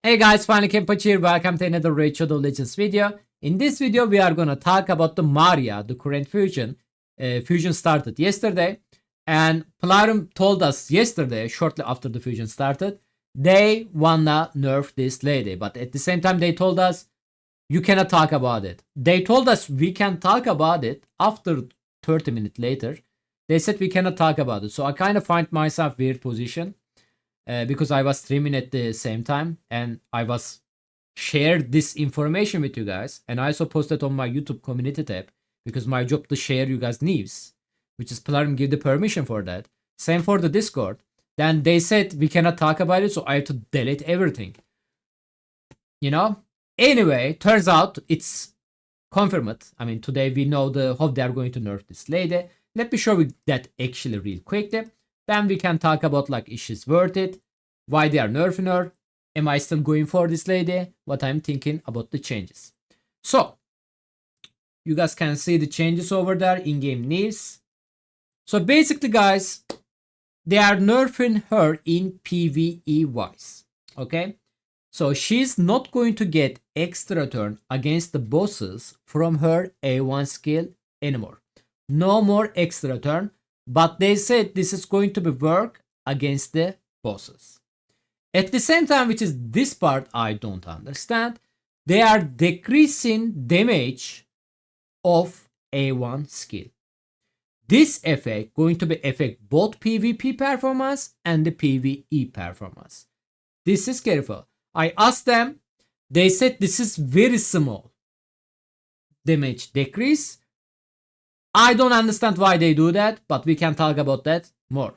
Hey guys, finalKenpachi here. Welcome to another Raid Shadow Legends video. In this video, we are gonna talk about the Maria, the current fusion. Fusion started yesterday, and Plarum told us yesterday, shortly after the fusion started, they wanna nerf this lady. But at the same time, they told us you cannot talk about it. They told us we can talk about it after 30 minutes later. They said we cannot talk about it. So I kind of find myself weird position. Because I was streaming at the same time and I was shared this information with you guys, and I also posted on my YouTube community tab because my job to share you guys news, which is Plarum give the permission for that. Same for the Discord. Then they said we cannot talk about it, so I had to delete everything. You know. Anyway, turns out it's confirmed. I mean, today we know how they are going to nerf this lady. Let me show you that actually real quickly. Then we can talk about like is she worth it, why they are nerfing her, am I still going for this lady, what I'm thinking about the changes. So you guys can see the changes over there in game news. So basically guys, they are nerfing her in PvE wise. Okay, so she's not going to get extra turn against the bosses from her A1 skill anymore. No more extra turn. But they said this is going to be work against the bosses. At the same time, which is this part I don't understand, they are decreasing damage of A1 skill. This effect going to be affect both PvP performance and the PvE performance. This is careful. I asked them, they said this is very small damage decrease. I don't understand why they do that, but we can talk about that more.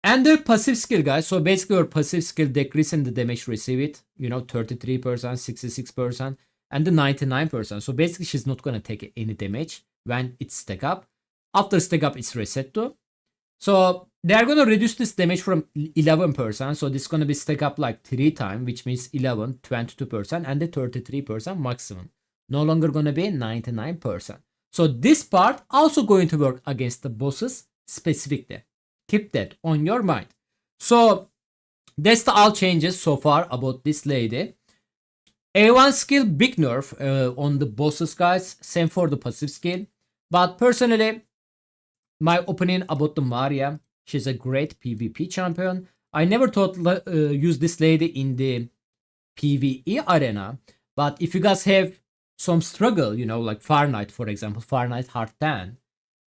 And the passive skill, guys. So basically, your passive skill decreasing the damage received, 33%, 66%, and the 99%. So basically, she's not going to take any damage when it's stack up. After stack up, it's reset to. So they're going to reduce this damage from 11%. So this is going to be stack up like 3 times, which means 11, 22%, and the 33% maximum. No longer going to be 99%. So this part also going to work against the bosses specifically. Keep that on your mind. So that's the all changes so far about this lady. A1 skill big nerf on the bosses, guys. Same for the passive skill. But personally, my opinion about the Maria, she's a great PvP champion. I never thought use this lady in the PvE arena. But if you guys have some struggle, like Far Knight, for example, Far Knight Hard 10.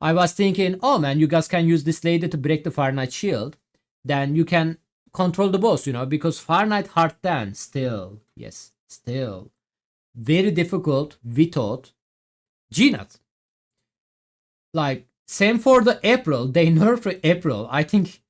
I was thinking, oh man, you guys can use this lady to break the Far Knight shield. Then you can control the boss, because Far Knight Hard 10 still, very difficult without Gnat. Like, same for the April, they nerfed April. I think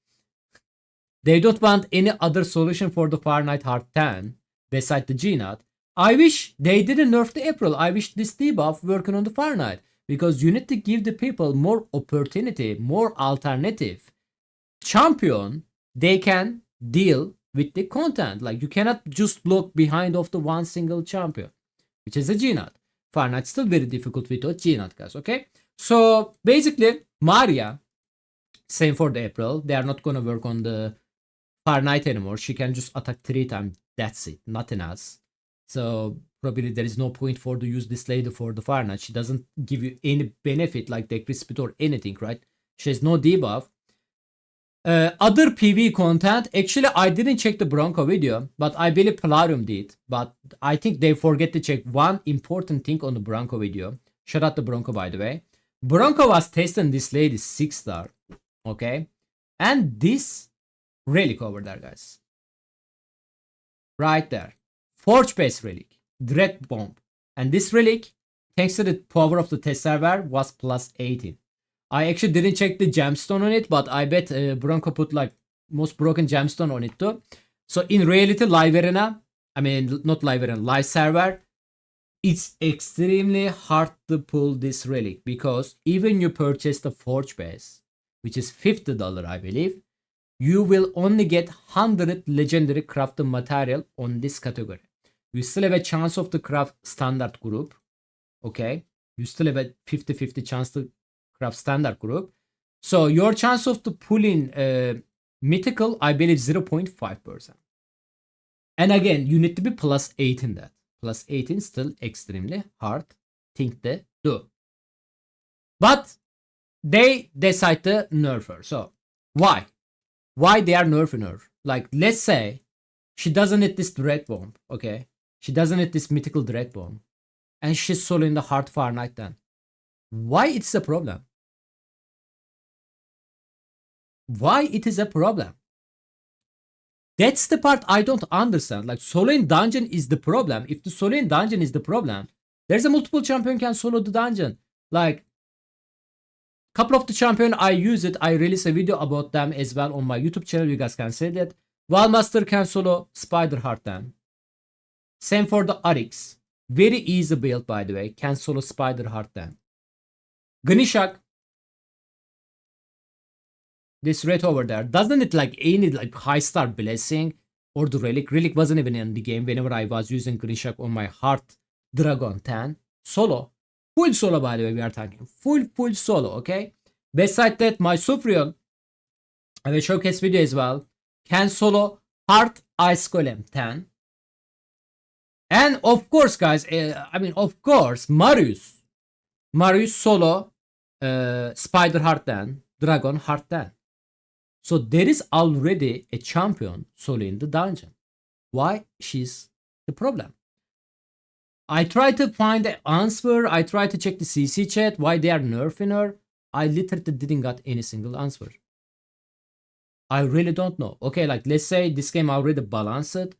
they don't want any other solution for the Far Knight Hard 10 besides the Gnat. I wish they didn't nerf the April. I wish this debuff working on the Far Knight, because you need to give the people more opportunity, more alternative champion they can deal with the content. Like you cannot just block behind of the one single champion, which is a Gnat. Far Knight still very difficult without Gnat, guys. Okay, so basically Maria, same for the April. They are not gonna work on the Far Knight anymore. She can just attack 3 times. That's it. Nothing else. So probably there is no point for to use this lady for the Far Knight. She doesn't give you any benefit like decrease speed or anything, right? She has no debuff. Other PvE content, actually I didn't check the Bronco video, but I believe Plarum did. But I think they forget to check one important thing on the Bronco video. Shout out to Bronco, by the way. Bronco was testing this lady 6-star, okay? And this relic over there, guys. Right there. Forge base relic, Dread Bomb, and this relic, thanks to the power of the test server, was plus 18. I actually didn't check the gemstone on it, but I bet Bronco put like most broken gemstone on it too. So in reality, live arena, I mean not live arena, live server, it's extremely hard to pull this relic, because even you purchase the Forge base, which is $50, I believe, you will only get 100 legendary crafted material on this category. You still have a chance of the craft standard group. Okay. You still have a 50-50 chance to craft standard group. So your chance of the pulling mythical, I believe 0.5%. And again, you need to be plus 8 in that. Plus 18 still extremely hard thing to do. But they decide to nerf her. So why? Why they are nerfing her? Like, let's say she doesn't hit this dread bomb, okay? She doesn't hit this mythical dread bomb. And she's soloing the hard Far Night then. Why it's a problem? Why it is a problem? That's the part I don't understand. Like, soloing dungeon is the problem. If the soloing dungeon is the problem, there's a multiple champion can solo the dungeon. Like, couple of the champion I use it. I release a video about them as well on my YouTube channel. You guys can see that. Wallmaster can solo Spider Heart then. Same for the Arix. Very easy build, by the way. Can solo Spider Heart then. Ganishak. This red over there. Doesn't it like any like high star blessing or the relic? Relic wasn't even in the game whenever I was using Ganishak on my Heart Dragon 10. Solo. Full solo, by the way, we are talking. Full solo, okay? Besides that, my Sufrion, I have a showcase video as well, can solo Heart Ice Golem 10. And of course, guys, of course, Marius solo Spider Heart 10, Dragon Heart 10. So there is already a champion solo in the dungeon. Why she's the problem? I try to find the answer. I try to check the CC chat, why they are nerfing her. I literally didn't get any single answer. I really don't know. Okay, like let's say this game already balanced.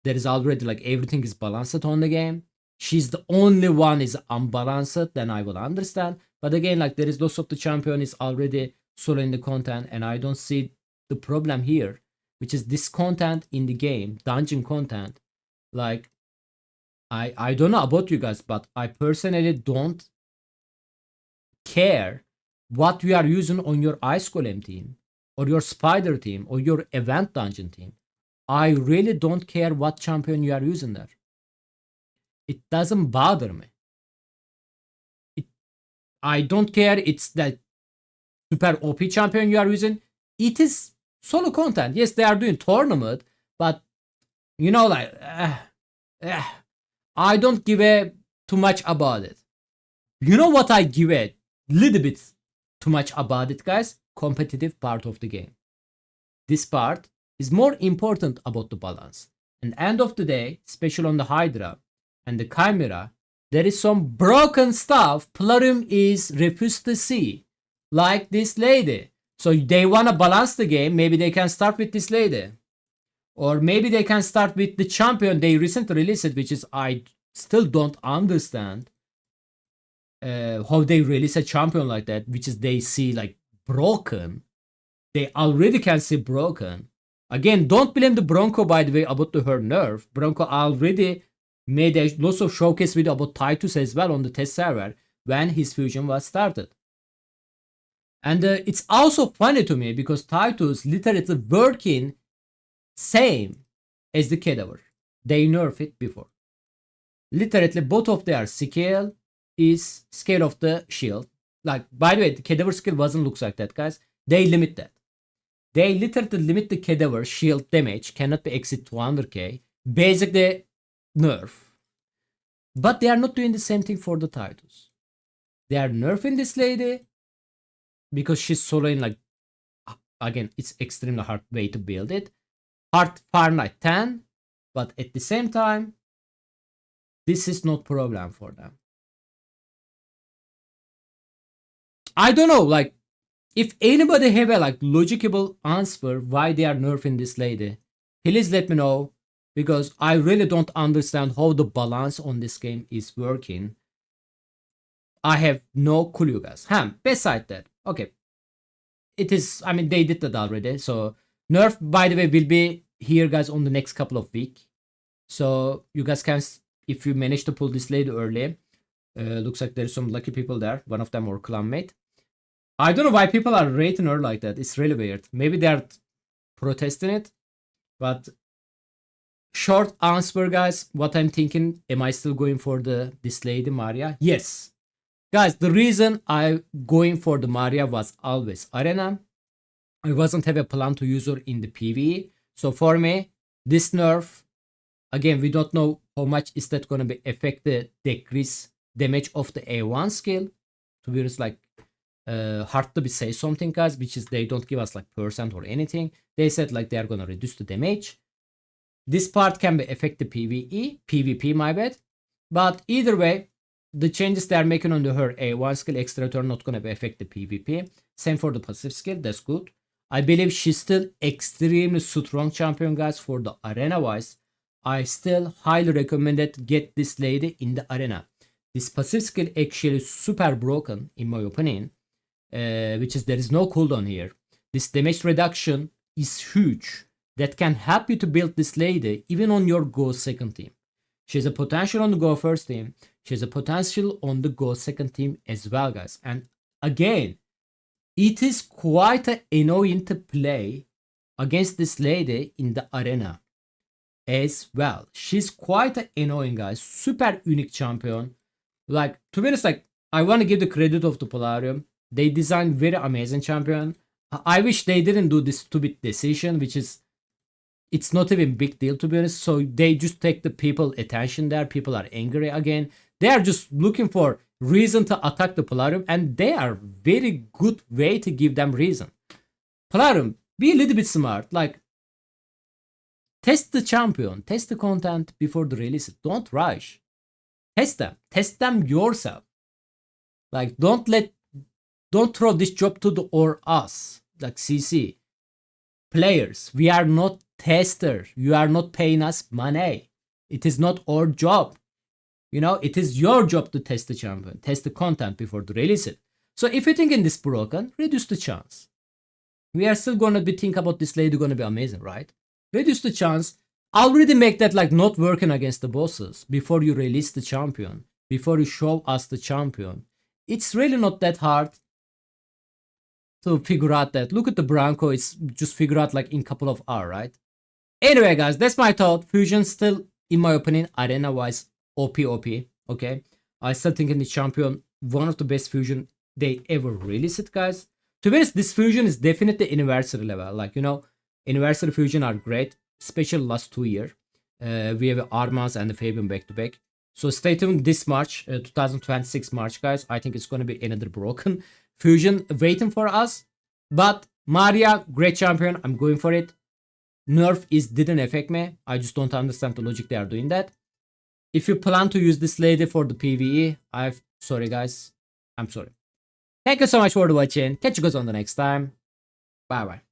There is already like everything is balanced on the game. She's the only one is unbalanced, then I will understand. But again, like there is lots of the champion is already solo in the content, and I don't see the problem here, which is this content in the game, dungeon content. Like, I don't know about you guys, but I personally don't care what you are using on your Ice Golem team or your Spider team or your event dungeon team. I really don't care what champion you are using there. It doesn't bother me. I don't care it's that super OP champion you are using. It is solo content. Yes, they are doing tournament, but you know, like, I don't give a too much about it. You know what I give a little bit too much about it, guys? Competitive part of the game. This part is more important about the balance. And end of the day, especially on the Hydra and the Chimera, there is some broken stuff Plarium is refused to see. Like this lady. So they want to balance the game. Maybe they can start with this lady. Or maybe they can start with the champion they recently released, which is I still don't understand how they release a champion like that, which is they see like broken. They already can see broken. Again, don't blame the Bronco, by the way, about her nerf. Bronco already made a lots of showcase video about Titus as well on the test server when his fusion was started. And it's also funny to me because Titus literally working same as the Cadaver. They nerfed it before. Literally both of their scale is scale of the shield. Like, by the way, the Cadaver skill wasn't looks like that, guys. They limit that. They literally limit the Cadaver shield damage cannot be exceed 200k. Basically nerf. But they are not doing the same thing for the Titus. They are nerfing this lady because she's soloing, like, again, it's extremely hard way to build it. Hard Far Night 10, but at the same time, this is not problem for them. I don't know, like, if anybody have a like logical answer why they are nerfing this lady, please let me know, because I really don't understand how the balance on this game is working. I have no clue, guys. Beside that, okay, it is, I mean, they did that already. So nerf, by the way, will be here, guys, on the next couple of weeks. So you guys can, if you manage to pull this lady early, looks like there's some lucky people there. One of them or clanmate. I don't know why people are rating her like that. It's really weird. Maybe they are protesting it. But short answer, guys, what I'm thinking, am I still going for this lady Maria? Yes. Guys, the reason I'm going for the Maria was always Arena. I wasn't have a plan to use her in the PvE. So for me, this nerf Again, we don't know how much is that going to be affect the decrease damage of the A1 skill. To be honest, like hard to be say something, guys, which is they don't give us like percent or anything. They said like they are going to reduce the damage. This part can be affect the PvP, my bad. But either way, the changes they are making on her A1 skill extra turn not going to be affect the PvP. Same for the passive skill, that's good. I believe she's still extremely strong champion, guys, for the arena wise. I still highly recommend it, get this lady in the arena. This passive skill actually super broken in my opinion, which is there is no cooldown here. This damage reduction is huge. That can help you to build this lady even on your Go second team. She has a potential on the Go first team. She has a potential on the Go second team as well, guys. And again, it is quite annoying to play against this lady in the arena as well. She's quite annoying, guys. Super unique champion. Like, to be honest, like, I want to give the credit of the Polarium. They designed very amazing champion. I wish they didn't do this stupid decision, which is, it's not even big deal, to be honest. So they just take the people attention there. People are angry again. They are just looking for reason to attack the Polarium, and they are very good way to give them reason. Polarium, be a little bit smart. Like, test the champion, test the content before the release. Don't rush. Test them yourself. Like, don't throw this job to the or us, like CC. Players, we are not testers. You are not paying us money. It is not our job. You know, it is your job to test the champion, test the content before to release it. So if you think in this broken, reduce the chance. We are still gonna be think about this lady gonna be amazing, right? Reduce the chance. Already make that like not working against the bosses before you release the champion, before you show us the champion. It's really not that hard to figure out that. Look at the Bronco, it's just figure out like in couple of hours, right? Anyway, guys, that's my thought. Fusion still, in my opinion, arena wise, OP, okay? I still think in the champion, one of the best fusion they ever released, guys. To be honest, this fusion is definitely anniversary level. Like, you know, anniversary fusion are great, especially last 2 years. We have Armas and the Fabian back to back. So stay tuned this March, 2026 March, guys. I think it's going to be another broken fusion waiting for us. But Maria, great champion. I'm going for it. Nerf didn't affect me. I just don't understand the logic they are doing that. If you plan to use this lady for the PvE, sorry guys. I'm sorry. Thank you so much for watching. Catch you guys on the next time. Bye bye.